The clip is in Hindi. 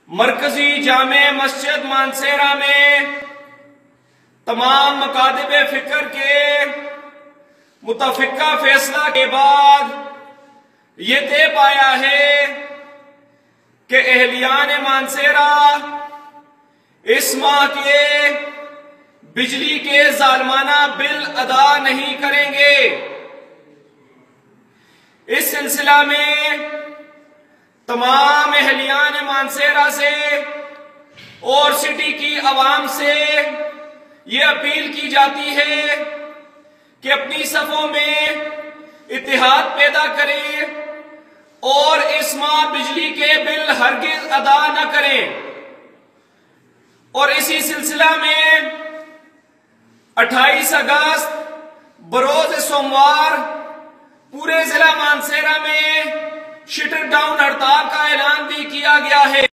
मरकजी जामे मस्जिद मानसेरा में तमाम मकादिबे फिक्र के मुतफिका फैसला के बाद ये तय पाया है कि अहलियान मानसेरा इस माह के बिजली के जालमाना बिल अदा नहीं करेंगे। इस सिलसिला में तमाम अहलियान मानसेरा से और सिटी की आवाम से ये अपील की जाती है कि अपनी सफों में इत्तेहाद पैदा करें और इस माह बिजली के बिल हरगिज अदा न करें। और इसी सिलसिला में 28 अगस्त बरोज सोमवार पूरे जिला मानसेरा में शटर डाउन हड़ताल का ऐलान भी किया गया है।